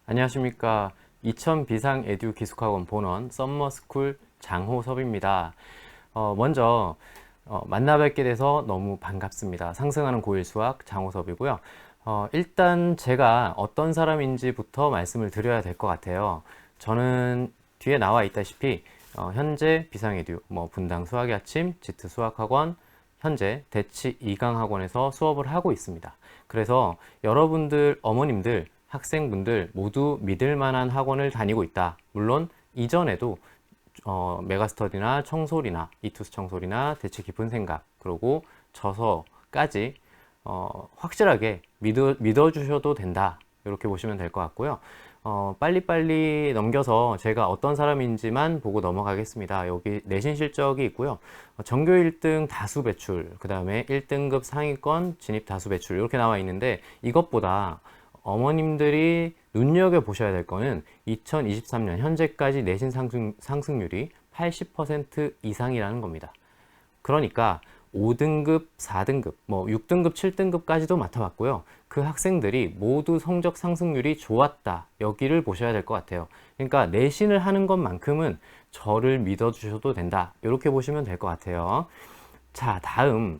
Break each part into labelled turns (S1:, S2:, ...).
S1: 안녕하십니까. 이천 비상 에듀 기숙학원 본원 썸머스쿨 장호섭입니다. 먼저 만나 뵙게 돼서 너무 반갑습니다. 상승하는 고1 수학 장호섭이고요. 일단 제가 어떤 사람인지부터 말씀을 드려야 될 것 같아요. 저는 뒤에 나와 있다시피 현재 비상 에듀, 분당 수학의 아침, 지트 수학학원, 현재 대치 2강 학원에서 수업을 하고 있습니다. 그래서 여러분들, 어머님들, 학생분들 모두 믿을 만한 학원을 다니고 있다. 물론 이전에도 메가스터디나 청솔이나 이투스 청솔이나 대체 깊은 생각 그리고 저서까지 확실하게 믿어주셔도 된다. 이렇게 보시면 될 것 같고요. 빨리빨리 넘겨서 제가 어떤 사람인지만 보고 넘어가겠습니다. 여기 내신 실적이 있고요. 전교 1등 다수 배출, 그 다음에 1등급 상위권 진입 다수 배출 이렇게 나와 있는데 이것보다 어머님들이 눈여겨보셔야 될 거는 2023년 현재까지 내신 상승률이 80% 이상이라는 겁니다. 그러니까 5등급, 4등급, 6등급, 7등급까지도 맡아봤고요. 그 학생들이 모두 성적 상승률이 좋았다. 여기를 보셔야 될 것 같아요. 그러니까 내신을 하는 것만큼은 저를 믿어주셔도 된다. 이렇게 보시면 될 것 같아요. 자, 다음.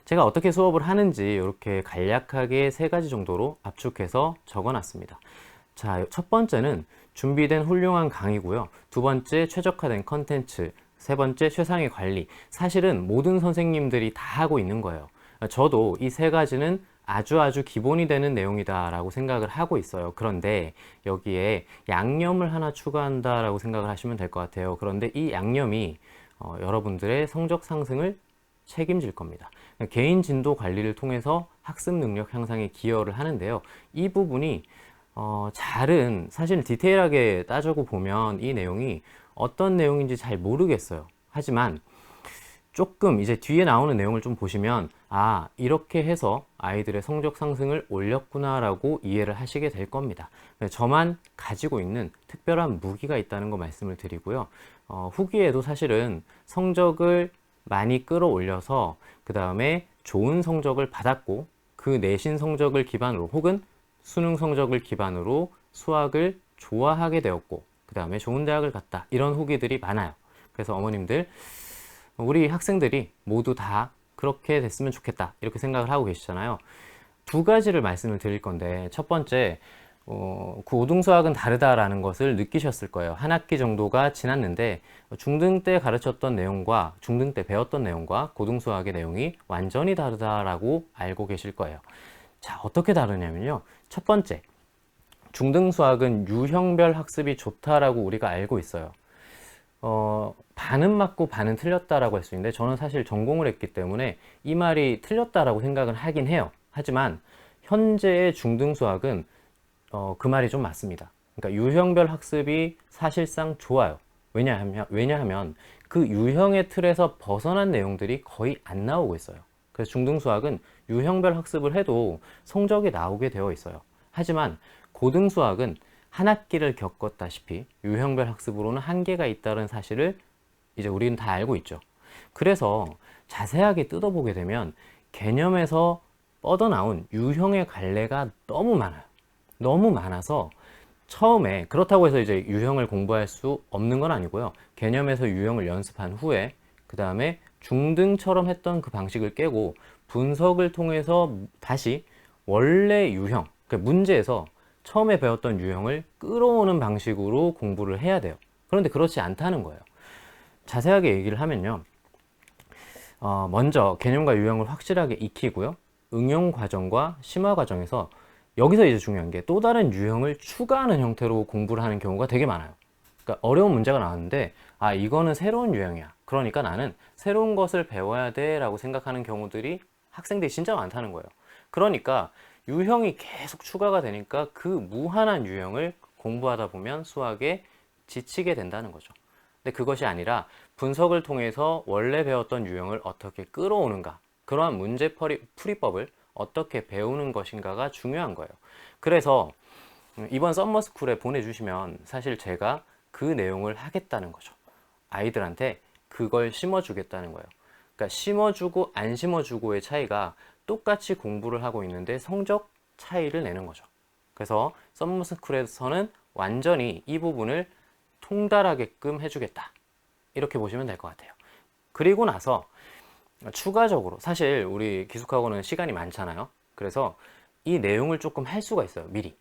S1: 제가 어떻게 수업을 하는지 이렇게 간략하게 3가지 정도로 압축해서 적어놨습니다. 자, 첫 번째는 준비된 훌륭한 강의고요. 두 번째 최적화된 컨텐츠, 세 번째 최상의 관리. 사실은 모든 선생님들이 다 하고 있는 거예요. 저도 이 3가지는 아주 기본이 되는 내용이다라고 생각을 하고 있어요. 그런데 여기에 양념을 하나 추가한다라고 생각을 하시면 될 것 같아요. 그런데 이 양념이 여러분들의 성적 상승을 책임질 겁니다. 개인 진도 관리를 통해서 학습 능력 향상에 기여를 하는데요. 이 부분이 잘은 사실 디테일하게 따져고 보면 이 내용이 어떤 내용인지 잘 모르겠어요. 하지만 조금 이제 뒤에 나오는 내용을 좀 보시면 이렇게 해서 아이들의 성적 상승을 올렸구나 라고 이해를 하시게 될 겁니다. 저만 가지고 있는 특별한 무기가 있다는 거 말씀을 드리고요. 후기에도 사실은 성적을 많이 끌어올려서 그 다음에 좋은 성적을 받았고 그 내신 성적을 기반으로 혹은 수능 성적을 기반으로 수학을 좋아하게 되었고 그 다음에 좋은 대학을 갔다 이런 후기들이 많아요. 그래서 어머님들 우리 학생들이 모두 다 그렇게 됐으면 좋겠다 이렇게 생각을 하고 계시잖아요. 2가지를 말씀을 드릴 건데 첫 번째 고등수학은 다르다라는 것을 느끼셨을 거예요. 한 학기 정도가 지났는데 중등 때 가르쳤던 내용과 중등 때 배웠던 내용과 고등수학의 내용이 완전히 다르다라고 알고 계실 거예요. 자, 어떻게 다르냐면요. 첫 번째, 중등수학은 유형별 학습이 좋다라고 우리가 알고 있어요. 반은 맞고 반은 틀렸다라고 할 수 있는데 저는 사실 전공을 했기 때문에 이 말이 틀렸다라고 생각은 하긴 해요. 하지만 현재의 중등수학은 그 말이 좀 맞습니다. 그러니까 유형별 학습이 사실상 좋아요. 왜냐하면 그 유형의 틀에서 벗어난 내용들이 거의 안 나오고 있어요. 그래서 중등수학은 유형별 학습을 해도 성적이 나오게 되어 있어요. 하지만 고등수학은 한 학기를 겪었다시피 유형별 학습으로는 한계가 있다는 사실을 이제 우리는 다 알고 있죠. 그래서 자세하게 뜯어보게 되면 개념에서 뻗어나온 유형의 갈래가 너무 많아요. 너무 많아서 처음에 그렇다고 해서 이제 유형을 공부할 수 없는 건 아니고요. 개념에서 유형을 연습한 후에 그 다음에 중등처럼 했던 그 방식을 깨고 분석을 통해서 다시 원래 유형, 그러니까 문제에서 처음에 배웠던 유형을 끌어오는 방식으로 공부를 해야 돼요. 그런데 그렇지 않다는 거예요. 자세하게 얘기를 하면요. 먼저 개념과 유형을 확실하게 익히고요. 응용 과정과 심화 과정에서 여기서 이제 중요한 게 또 다른 유형을 추가하는 형태로 공부를 하는 경우가 되게 많아요. 그러니까 어려운 문제가 나왔는데 이거는 새로운 유형이야. 그러니까 나는 새로운 것을 배워야 돼 라고 생각하는 경우들이 학생들이 진짜 많다는 거예요. 그러니까 유형이 계속 추가가 되니까 그 무한한 유형을 공부하다 보면 수학에 지치게 된다는 거죠. 근데 그것이 아니라 분석을 통해서 원래 배웠던 유형을 어떻게 끌어오는가, 그러한 풀이법을 어떻게 배우는 것인가가 중요한 거예요. 그래서 이번 썸머스쿨에 보내주시면 사실 제가 그 내용을 하겠다는 거죠. 아이들한테 그걸 심어주겠다는 거예요. 그러니까 심어주고 안 심어주고의 차이가 똑같이 공부를 하고 있는데 성적 차이를 내는 거죠. 그래서 썸머스쿨에서는 완전히 이 부분을 통달하게끔 해주겠다. 이렇게 보시면 될 것 같아요. 그리고 나서 추가적으로 사실 우리 기숙학원은 시간이 많잖아요. 그래서 이 내용을 조금 할 수가 있어요. 미리.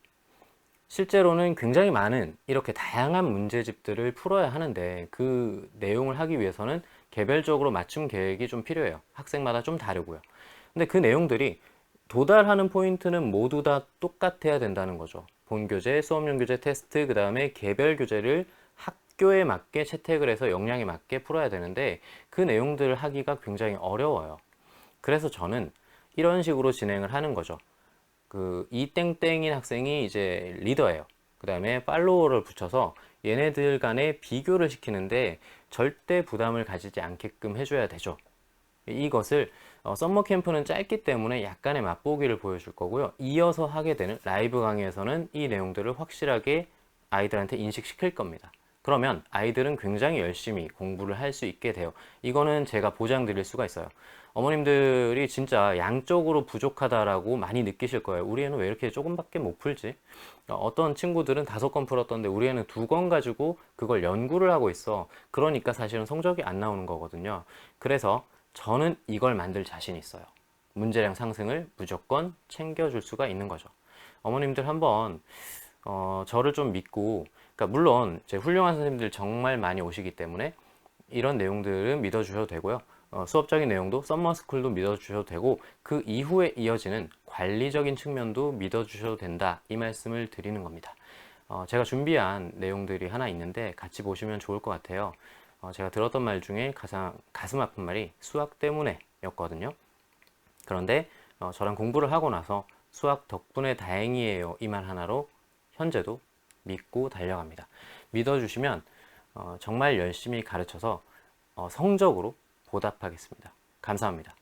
S1: 실제로는 굉장히 많은 이렇게 다양한 문제집들을 풀어야 하는데 그 내용을 하기 위해서는 개별적으로 맞춤 계획이 좀 필요해요. 학생마다 좀 다르고요. 근데 그 내용들이 도달하는 포인트는 모두 다 똑같아야 된다는 거죠. 본교재, 수업용 교재, 테스트, 그 다음에 개별 교재를 학교에 맞게 채택을 해서 역량에 맞게 풀어야 되는데 그 내용들을 하기가 굉장히 어려워요. 그래서 저는 이런 식으로 진행을 하는 거죠. 그 이땡땡인 학생이 이제 리더예요. 그 다음에 팔로워를 붙여서 얘네들 간에 비교를 시키는데 절대 부담을 가지지 않게끔 해줘야 되죠. 이것을 썸머 캠프는 짧기 때문에 약간의 맛보기를 보여줄 거고요. 이어서 하게 되는 라이브 강의에서는 이 내용들을 확실하게 아이들한테 인식시킬 겁니다. 그러면 아이들은 굉장히 열심히 공부를 할 수 있게 돼요. 이거는 제가 보장 드릴 수가 있어요. 어머님들이 진짜 양적으로 부족하다라고 많이 느끼실 거예요. 우리 애는 왜 이렇게 조금밖에 못 풀지? 어떤 친구들은 5권 풀었던데 우리 애는 2권 가지고 그걸 연구를 하고 있어. 그러니까 사실은 성적이 안 나오는 거거든요. 그래서 저는 이걸 만들 자신이 있어요. 문제량 상승을 무조건 챙겨줄 수가 있는 거죠. 어머님들 한번 저를 좀 믿고, 그러니까 물론 제 훌륭한 선생님들 정말 많이 오시기 때문에 이런 내용들은 믿어주셔도 되고요. 수업적인 내용도 썸머스쿨도 믿어주셔도 되고 그 이후에 이어지는 관리적인 측면도 믿어주셔도 된다, 이 말씀을 드리는 겁니다. 제가 준비한 내용들이 하나 있는데 같이 보시면 좋을 것 같아요. 제가 들었던 말 중에 가장 가슴 아픈 말이 수학 때문에 였거든요. 그런데 저랑 공부를 하고 나서 수학 덕분에 다행이에요, 이 말 하나로 현재도 믿고 달려갑니다. 믿어주시면 정말 열심히 가르쳐서 성적으로 보답하겠습니다. 감사합니다.